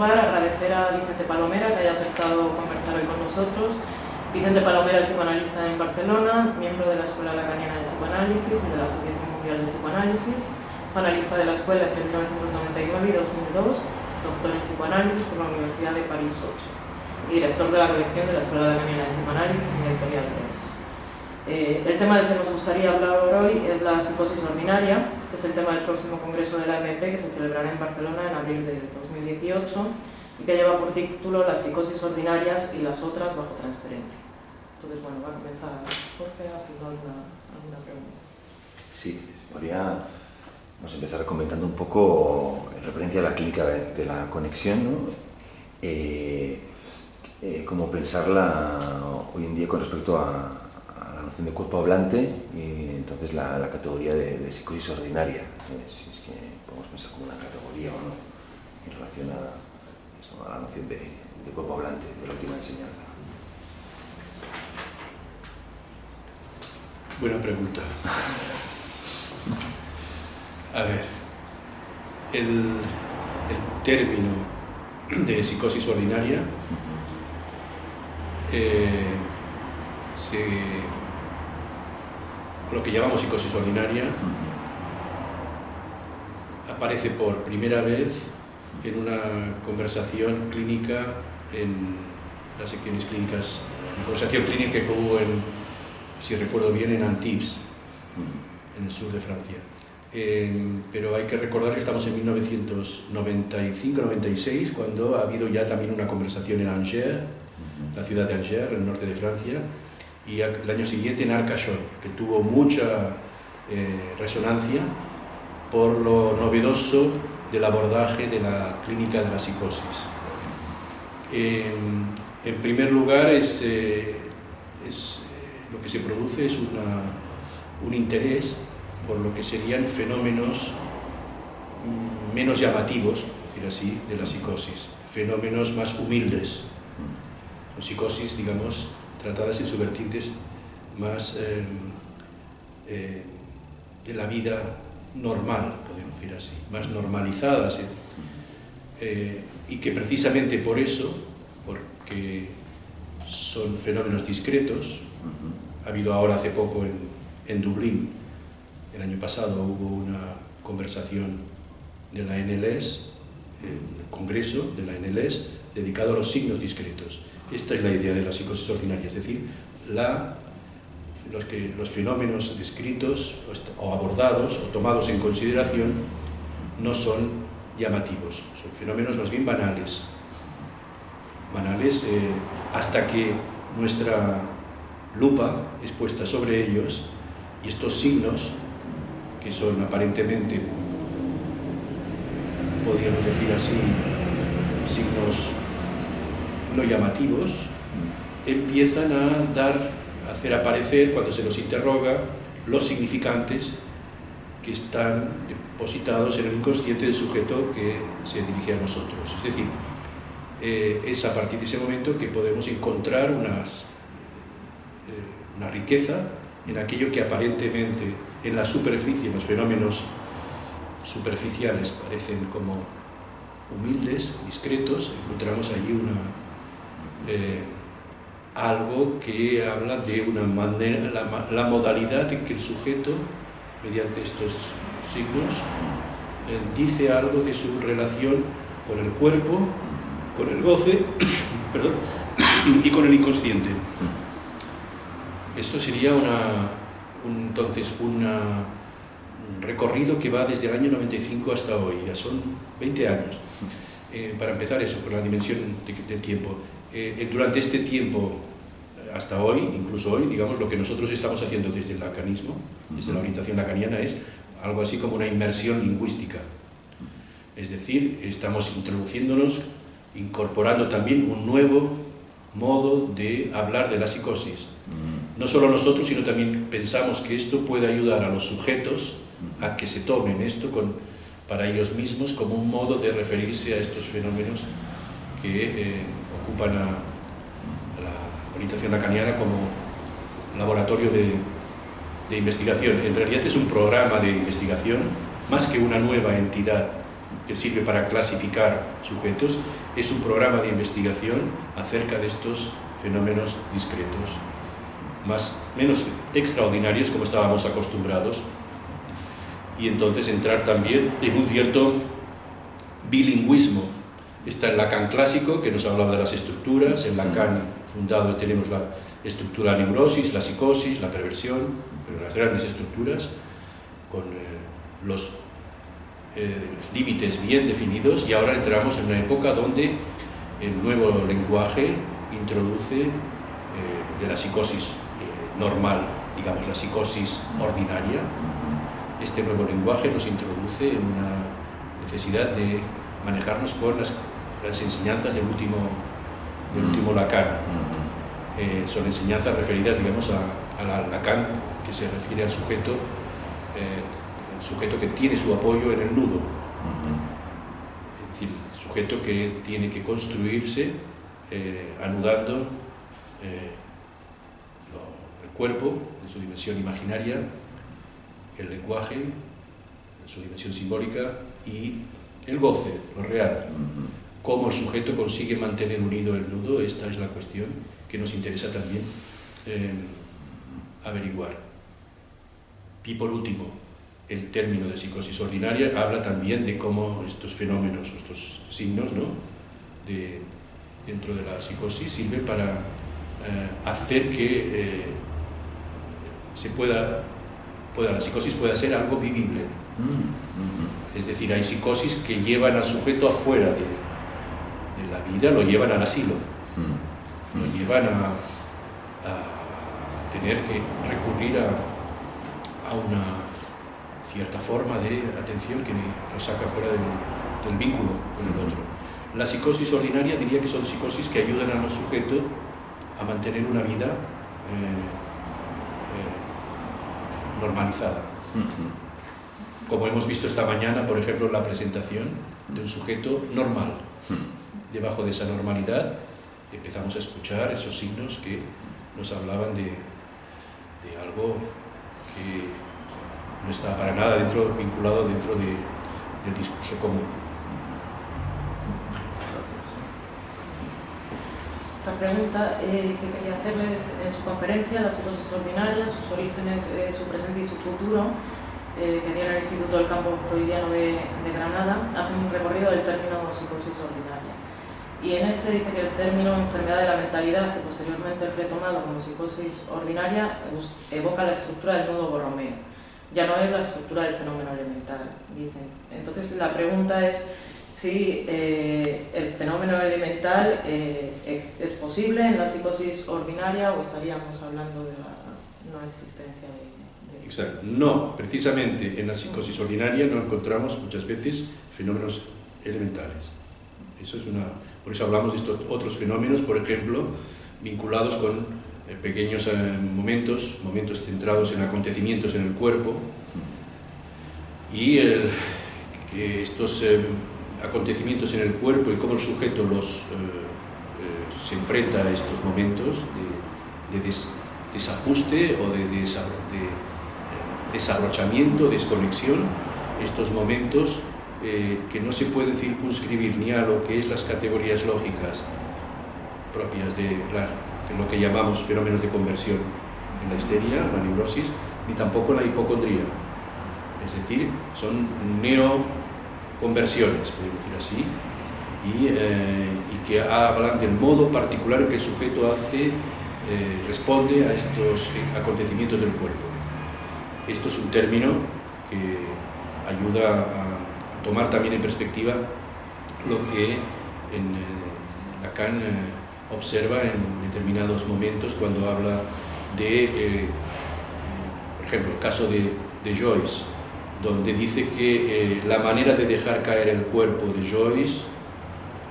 lugar, agradecer a Vicente Palomera que haya aceptado conversar hoy con nosotros. Vicente Palomera es psicoanalista en Barcelona, miembro de la Escuela Lacaniana de Psicoanálisis y de la Asociación Mundial de Psicoanálisis. Fue analista de la escuela entre 1999 y 2002, doctor en psicoanálisis por la Universidad de París 8 y director de la colección de la Escuela Lacaniana de Psicoanálisis en la editorial Gremos. El tema del que nos gustaría hablar hoy es la psicosis ordinaria, que es el tema del próximo congreso de la AMP que se celebrará en Barcelona en abril del 2018 y que lleva por título Las psicosis ordinarias y las otras bajo transferencia. Entonces, bueno, va a comenzar Jorge haciendo alguna pregunta. Sí, podríamos empezar comentando un poco en referencia a la clínica de la conexión, ¿no? Cómo pensarla hoy en día con respecto a la noción de cuerpo hablante y entonces la categoría de psicosis ordinaria, si es que podemos pensar como una categoría o no en relación a la noción de cuerpo hablante de la última enseñanza. Buena pregunta. A ver, el término de psicosis ordinaria lo que llamamos psicosis ordinaria aparece por primera vez en una conversación clínica en las secciones clínicas, una conversación clínica que hubo si recuerdo bien, en Antibes, en el sur de Francia. Pero hay que recordar que estamos en 1995-96, cuando ha habido ya también una conversación en Angers, la ciudad de Angers, en el norte de Francia, y el año siguiente en Arcachon, que tuvo mucha resonancia por lo novedoso del abordaje de la clínica de la psicosis. En primer lugar, lo que se produce es un interés por lo que serían fenómenos menos llamativos, por decir así, de la psicosis, fenómenos más humildes. Son psicosis, digamos, tratadas en sus vertientes más de la vida normal, podemos decir así, más normalizadas, y que precisamente por eso, porque son fenómenos discretos. Ha habido ahora hace poco en Dublín, el año pasado hubo una conversación de la NLS, el congreso de la NLS, dedicado a los signos discretos. Esta es la idea de la psicosis ordinaria, es decir, los fenómenos descritos o abordados o tomados en consideración no son llamativos, son fenómenos más bien banales, hasta que nuestra lupa es puesta sobre ellos y estos signos, que son aparentemente, podríamos decir así, signos no llamativos, empiezan a hacer aparecer, cuando se los interroga, los significantes que están depositados en el inconsciente del sujeto que se dirige a nosotros. Es decir, es a partir de ese momento que podemos encontrar una riqueza en aquello que aparentemente en la superficie, en los fenómenos superficiales parecen como humildes, discretos. Encontramos allí algo que habla de una manera, la modalidad en que el sujeto, mediante estos signos, dice algo de su relación con el cuerpo, con el goce perdón, y con el inconsciente. Eso sería entonces un recorrido que va desde el año 95 hasta hoy, ya son 20 años. Para empezar eso, por la dimensión del tiempo. Durante este tiempo, hasta hoy, incluso hoy, digamos, lo que nosotros estamos haciendo desde el lacanismo, desde la orientación lacaniana, es algo así como una inmersión lingüística. Es decir, estamos introduciéndonos, incorporando también un nuevo modo de hablar de la psicosis. No solo nosotros, sino también pensamos que esto puede ayudar a los sujetos a que se tomen esto para ellos mismos como un modo de referirse a estos fenómenos que ocupan a la orientación lacaniana como laboratorio de investigación. En realidad es un programa de investigación, más que una nueva entidad que sirve para clasificar sujetos, es un programa de investigación acerca de estos fenómenos discretos, menos extraordinarios como estábamos acostumbrados, y entonces entrar también en un cierto bilingüismo. Está el Lacan clásico, que nos hablaba de las estructuras. En Lacan fundado tenemos la estructura de la neurosis, la psicosis, la perversión, pero las grandes estructuras, con los límites bien definidos, y ahora entramos en una época donde el nuevo lenguaje introduce de la psicosis normal, digamos la psicosis ordinaria. Este nuevo lenguaje nos introduce en una necesidad de manejarnos con las enseñanzas del último Lacan. Son enseñanzas referidas, digamos, a Lacan, que se refiere al sujeto, el sujeto que tiene su apoyo en el nudo. Es decir, el sujeto que tiene que construirse anudando el cuerpo en su dimensión imaginaria, el lenguaje en su dimensión simbólica y el goce, lo real. Cómo el sujeto consigue mantener unido el nudo, esta es la cuestión que nos interesa también averiguar. Y por último, el término de psicosis ordinaria habla también de cómo estos fenómenos, estos signos, ¿no?, dentro de la psicosis sirven para hacer que la psicosis pueda ser algo vivible. Es decir, hay psicosis que llevan al sujeto afuera de la vida, lo llevan al asilo, lo llevan a tener que recurrir a una cierta forma de atención que lo saca fuera del vínculo con el otro. La psicosis ordinaria diría que son psicosis que ayudan al sujeto a mantener una vida normalizada. Como hemos visto esta mañana, por ejemplo, en la presentación de un sujeto normal. Debajo de esa normalidad empezamos a escuchar esos signos que nos hablaban de algo que no está para nada vinculado dentro del discurso común. Otra pregunta que quería hacerles: en su conferencia, La psicosis ordinaria, sus orígenes, su presente y su futuro, que tiene el Instituto del Campo Freudiano de Granada, hace un recorrido del término psicosis ordinaria. Y en este dice que el término enfermedad de la mentalidad, que posteriormente es retomado como psicosis ordinaria, evoca la estructura del nudo borromeo. Ya no es la estructura del fenómeno elemental, dicen. Entonces la pregunta es si el fenómeno elemental es posible en la psicosis ordinaria, o estaríamos hablando de la no existencia de... Exacto. No, precisamente en la psicosis ordinaria no encontramos muchas veces fenómenos elementales. Por eso hablamos de estos otros fenómenos, por ejemplo, vinculados con pequeños momentos centrados en acontecimientos en el cuerpo, y que estos acontecimientos en el cuerpo y cómo el sujeto se enfrenta a estos momentos de desajuste o de desabrochamiento, desconexión, estos momentos que no se pueden circunscribir ni a lo que es las categorías lógicas propias de lo que llamamos fenómenos de conversión en la histeria, la neurosis, ni tampoco en la hipocondría. Es decir, son neoconversiones, podemos decir así, y que hablan del modo particular en que el sujeto responde a estos acontecimientos del cuerpo. Esto es un término que ayuda a tomar también en perspectiva lo que Lacan observa en determinados momentos cuando habla de, por ejemplo, el caso de Joyce, donde dice que la manera de dejar caer el cuerpo de Joyce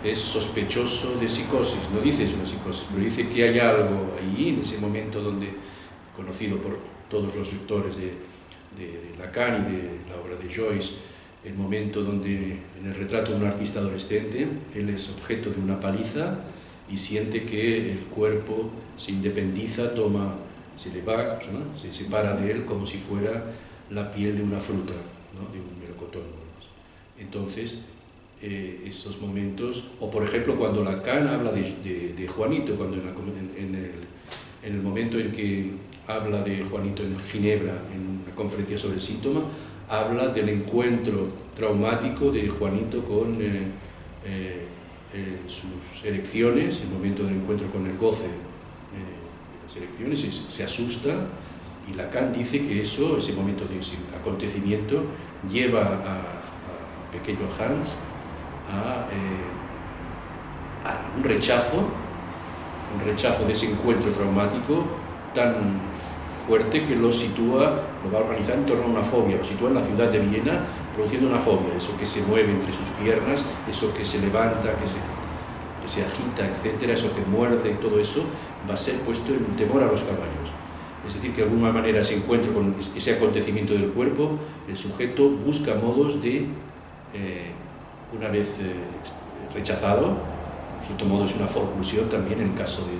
es sospechoso de psicosis. No dice es una psicosis, pero dice que hay algo ahí, en ese momento conocido por todos los lectores de Lacan y de la obra de Joyce, el momento donde, en el retrato de un artista adolescente, él es objeto de una paliza y siente que el cuerpo se independiza, se le va, ¿no?, se separa de él como si fuera la piel de una fruta, ¿no?, de un melocotón. Entonces, estos momentos, o por ejemplo cuando Lacan habla de Juanito, cuando en el momento en que habla de Juanito en Ginebra, en una conferencia sobre el síntoma, habla del encuentro traumático de Juanito con sus elecciones, el momento del encuentro con el goce de las elecciones, se asusta, y Lacan dice que ese momento de ese acontecimiento lleva a pequeño Hans a un rechazo de ese encuentro traumático tan fuerte que lo va a organizar en torno a una fobia, lo sitúa en la ciudad de Viena produciendo una fobia, eso que se mueve entre sus piernas, eso que se levanta, que se agita, etcétera, eso que muerde, todo eso va a ser puesto en temor a los caballos. Es decir, que de alguna manera ese encuentro con ese acontecimiento del cuerpo, el sujeto busca modos de, una vez rechazado, en cierto modo es una forclusión también, en el caso de,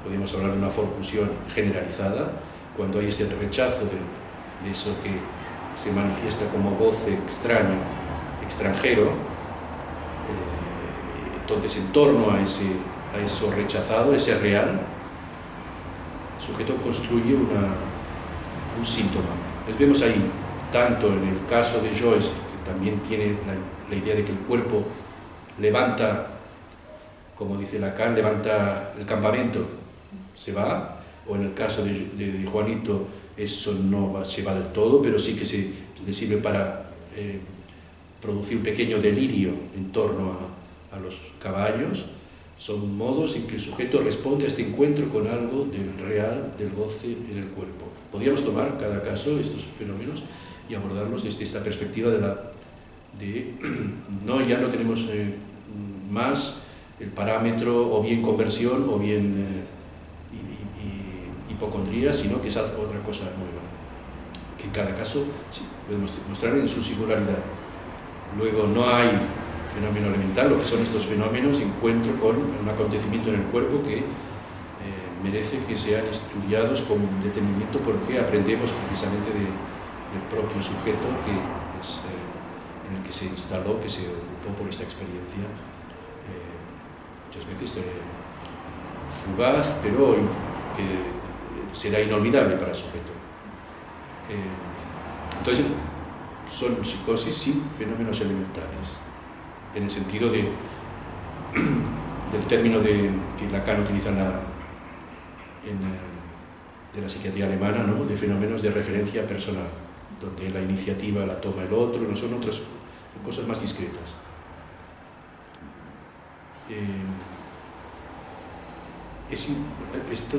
podríamos hablar de una forclusión generalizada, cuando hay ese rechazo de eso que se manifiesta como goce extraño, extranjero, entonces en torno a eso rechazado, ese real, el sujeto construye un síntoma. Entonces vemos ahí, tanto en el caso de Joyce, que también tiene la idea de que el cuerpo levanta, como dice Lacan, levanta el campamento, se va, o en el caso de Juanito, eso no se va del todo, pero sí que le sirve para producir un pequeño delirio en torno a los caballos. Son modos en que el sujeto responde a este encuentro con algo del real, del goce en el cuerpo. Podríamos tomar cada caso, estos fenómenos, y abordarlos desde esta perspectiva ya no tenemos más el parámetro o bien conversión o bien hipocondría, sino que es otra cosa nueva, que en cada caso sí, podemos mostrar en su singularidad. Luego no hay fenómeno elemental, lo que son estos fenómenos, encuentro con un acontecimiento en el cuerpo que merece que sean estudiados con detenimiento, porque aprendemos precisamente del propio sujeto en el que se instaló, que se ocupó por esta experiencia, muchas veces fugaz, pero que será inolvidable para el sujeto. Entonces, son psicosis sin fenómenos elementales, en el sentido del término que Lacan utiliza de la psiquiatría alemana, ¿no? De fenómenos de referencia personal, donde la iniciativa la toma el otro, no son otras, son cosas más discretas.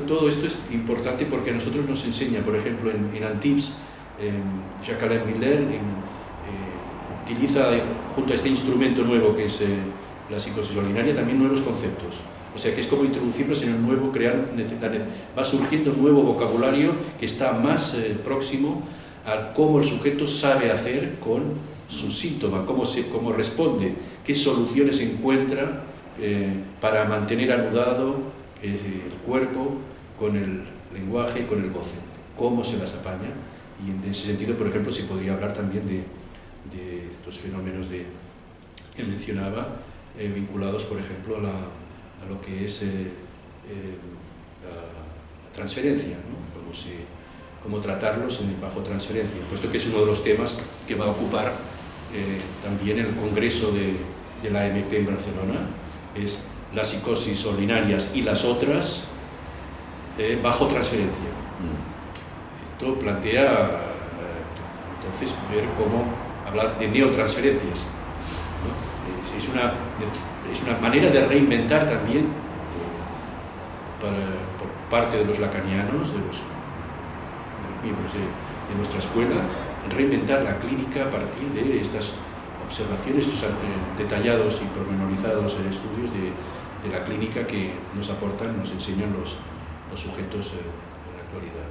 Todo esto es importante porque a nosotros nos enseña, por ejemplo, en Antibes, Jacques-Alain Miller utiliza junto a este instrumento nuevo que es la psicosis ordinaria también nuevos conceptos. O sea que es como introducirlos en un nuevo, va surgiendo un nuevo vocabulario que está más próximo a cómo el sujeto sabe hacer con su síntoma, cómo responde, qué soluciones encuentra para mantener anudado el cuerpo con el lenguaje, con el goce, cómo se las apaña. Y en ese sentido, por ejemplo, se podría hablar también de estos fenómenos que mencionaba, vinculados, por ejemplo, a lo que es la transferencia, ¿no? Cómo tratarlos bajo transferencia, puesto que es uno de los temas que va a ocupar también el Congreso de la AMP en Barcelona, es las psicosis ordinarias y las otras bajo transferencia. Esto plantea entonces ver cómo hablar de neotransferencias, ¿no? Es una manera de reinventar también por parte de los lacanianos, de los miembros de nuestra escuela, reinventar la clínica a partir de estas observaciones, estos detallados y pormenorizados estudios de la clínica que nos aportan, nos enseñan los sujetos en la actualidad.